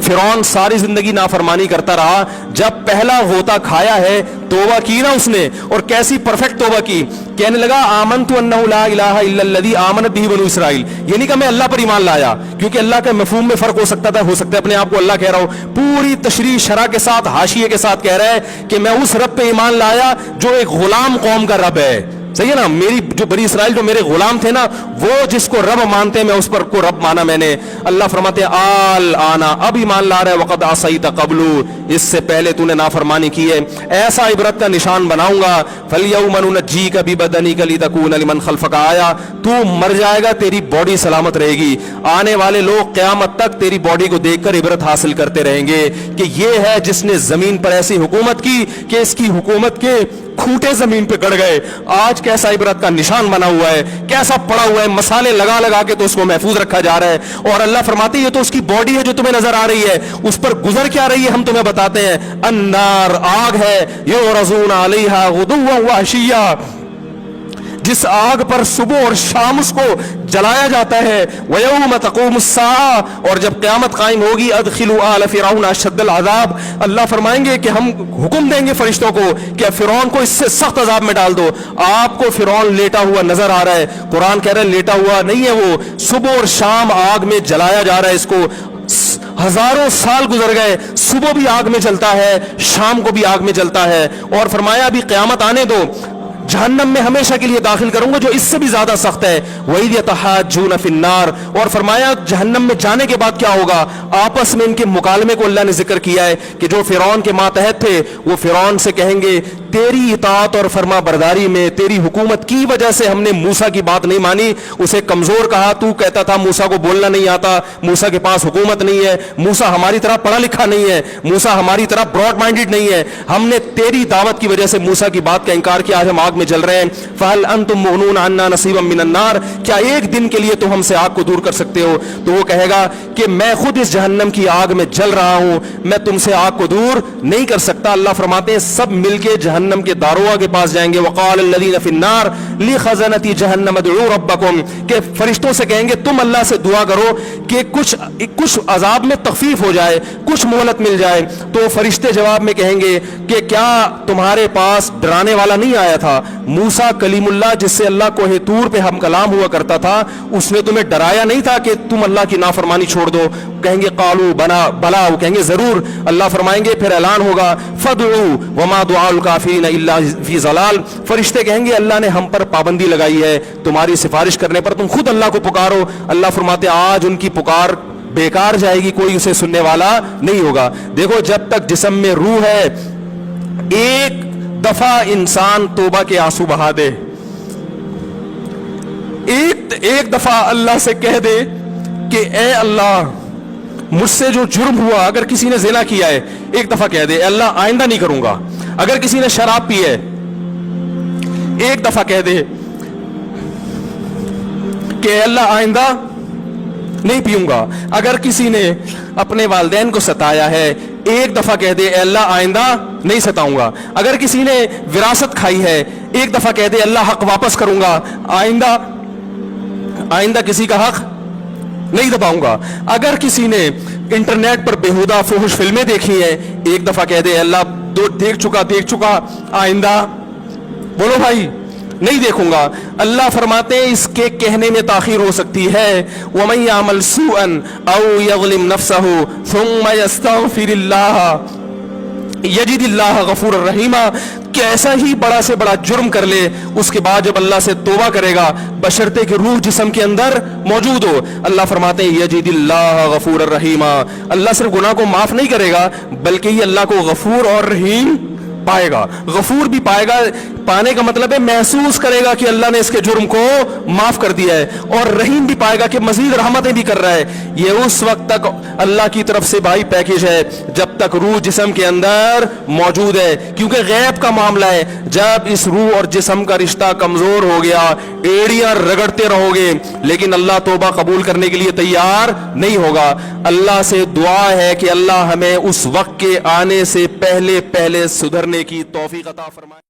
फिरौन सारी जिंदगी नाफरमानी करता रहा, जब पहला गोता खाया है तौबा की ना उसने, और कैसी परफेक्ट तौबा की। कहने लगा आमनतु अन्नहु ला इलाहा इल्लल्लज़ी आमनत बिही बनु इसराइल। ये नहीं कहा मैं अल्लाह पर ईमान लाया, क्योंकि अल्लाह के मफहूम में फर्क हो सकता था, हो सकता है अपने आप को अल्लाह कह रहा हो। पूरी तशरीह शरह के साथ, हाशिए के साथ कह रहा है कि मैं उस रब पे ईमान लाया जो एक गुलाम कौम का रब है। सही है ना, मेरी जो बनी इसराइल जो मेरे गुलाम थे ना, वो जिसको रब मानते हैं मैं उस पर को रब माना मैंने। अल्लाह फरमाते हैं आल आना, अब ईमान ला रहा है, वक़द असैता क़ब्लु, इससे पहले तूने नाफरमानी की है, ऐसा इबरत का निशान बनाऊंगा। फलयौम नुनज्जीका बिबदनिका लितकून लिमन खल्फका आया, तू मर जाएगा तेरी बॉडी सलामत रहेगी, आने वाले लोग क़यामत तक तेरी बॉडी को देखकर इबरत हासिल करते रहेंगे कि ये है जिसने जमीन पर ऐसी हुकूमत की कि इसकी हुकूमत के खूंटे जमीन पे गड़ गए। आज कैसा इबरत का निशान बना हुआ है, कैसा पड़ा हुआ है, मसाले लगा लगा के तो उसको महफूज रखा जा रहा है। और अल्लाह फरमाते ये तो उसकी बॉडी है जो तुम्हें नजर आ रही है, उस पर गुजर क्या रही है हम तुम्हें बताते हैं। अन्नार, आग है, युरज़ून अलैहा गुदुव्वन व अशिय्या, जिस आग पर सुबह और शाम उसको जलाया जाता है। वयौम तक़ूमुस्साआ, और जब क़यामत कायम होगी, अदखिलू आल फ़िरऔन अशद्दल अज़ाब, अल्लाह फरमाएंगे कि हम हुक्म देंगे फरिश्तों को कि फ़िरौन को इससे सख्त अज़ाब में डाल दो। आपको फ़िरौन लेटा हुआ नजर आ रहा है, कुरान कह रहा है लेटा हुआ नहीं है वो, सुबह और शाम आग में जलाया जा रहा है इसको। हजारों साल गुजर गए, सुबह भी आग में जलता है, शाम को भी आग में जलता है। और फरमाया अभी क़यामत आने दो, जहन्नम में हमेशा के लिए दाखिल करूंगा जो इससे भी ज्यादा सख्त है। वही यतहाज्जून फिन्नार, और फरमाया जहन्नम में जाने के बाद क्या होगा। आपस में इनके मुकालमे को अल्लाह ने जिक्र किया है कि जो फिरौन के मातहत थे वो फिरौन से कहेंगे तेरी इताअत और फरमा बरदारी में, तेरी हुकूमत की वजह से हमने मूसा की बात नहीं मानी, उसे कमजोर कहा। तू कहता था मूसा को बोलना नहीं आता, मूसा के पास हुकूमत नहीं है, मूसा हमारी तरह पढ़ा लिखा नहीं है, मूसा हमारी तरह ब्रॉड माइंडेड नहीं है, हमने तेरी दावत की वजह से मूसा की बात का इनकार किया, आज हम आग में जल रहे हैं। फहल अंतुम मुगनून अन्ना नसीबम मिनन नार, क्या एक दिन के लिए तो हमसे आग को दूर कर सकते हो। तो वो कहेगा कि मैं खुद इस जहन्नम की आग में जल रहा हूं, मैं तुमसे आग को दूर नहीं कर सकता। अल्लाह फरमाते हैं सब मिलके जहन्नम के दारोगा के पास जाएंगे। वक़ाल अल्लज़ीना फ़िन्नार लिख़ज़नती जहन्नम उदऊ रब्बकुम, के फरिश्तों से कहेंगे तुम अल्लाह से दुआ करो कि कुछ अजाब में तखफीफ हो जाए, कुछ मोहलत मिल जाए। तो फरिश्ते जवाब में कहेंगे कि क्या तुम्हारे पास डराने वाला नहीं आया था, मूसा कलीमुल्लाह जिससे अल्लाह कोहे तूर पे हम कलाम हुआ करता था, उसने तुम्हें डराया नहीं था कि तुम अल्लाह की नाफरमानी छोड़ दो। कहेंगे कालू बना बला, वो कहेंगे जरूर। अल्लाह फरमाएंगे फिर ऐलान होगा फदउ वमा दुआउल काफिरीन इल्ला फी ज़लाल, फरिश्ते कहेंगे अल्लाह ने हम पर पाबंदी लगाई है तुम्हारी सिफारिश करने पर, तुम खुद अल्लाह को पुकारो। अल्लाह फरमाते आज उनकी पुकार बेकार जाएगी, कोई उसे सुनने वाला नहीं होगा। देखो जब तक जिस्म में रूह है, एक दफा इंसान तौबा के आंसू बहा दे, एक दफा अल्लाह से कह दे कि ए अल्लाह मुझसे जो जुर्म हुआ, अगर किसी ने ज़िना किया है एक दफा कह दे अल्लाह आइंदा नहीं करूंगा। अगर किसी ने शराब पी है एक दफा कह दे कि अल्लाह आइंदा नहीं पीऊंगा। अगर किसी ने अपने वालिदैन को सताया है एक दफा कह दे अल्लाह आइंदा नहीं सताऊंगा। अगर किसी ने विरासत खाई है एक दफा कह दे अल्लाह हक वापस करूंगा, आइंदा किसी का हक नहीं दबाऊंगा। अगर किसी ने इंटरनेट पर बेहुदा फुहुश फिल्में देखी है एक दफा कह दे अल्लाह देख चुका, आइंदा बोलो भाई नहीं देखूंगा। अल्लाह फरमाते हैं इसके कहने में ताखीर हो सकती है। वमन यामल सूअन औ यज़लिम नफ्सहु सुम्मा यस्तग़फिरिल्लाह यजिदिल्लाह गफूरर रहीमा, कैसा ही बड़ा से बड़ा जुर्म कर ले उसके बाद जब अल्लाह से तौबा करेगा बशर्ते कि रूह जिस्म के अंदर मौजूद हो, अल्लाह फरमाते हैं यजिदिल्लाह गफूरर रहीमा, अल्लाह सिर्फ गुनाह को माफ नहीं करेगा बल्कि ये अल्लाह को गफूर और रहीम पाएगा। गफूर भी पाएगा, पाने का मतलब है महसूस करेगा कि अल्लाह ने इसके जुर्म को माफ कर दिया है, और रहीम भी पाएगा कि मजीद रहमतें भी कर रहा है। ये उस वक्त तक अल्लाह की तरफ से भाई पैकेज है जब तक रूह जिस्म के अंदर मौजूद है, क्योंकि गैब का मामला है। जब इस रूह और जिस्म का रिश्ता कमजोर हो गया एड़ियां रगड़ते रहोगे लेकिन अल्लाह तौबा कबूल करने के लिए तैयार नहीं होगा। अल्लाह से दुआ है कि अल्लाह हमें उस वक्त के आने से पहले पहले सुधरने की तौफीक अता फरमाए।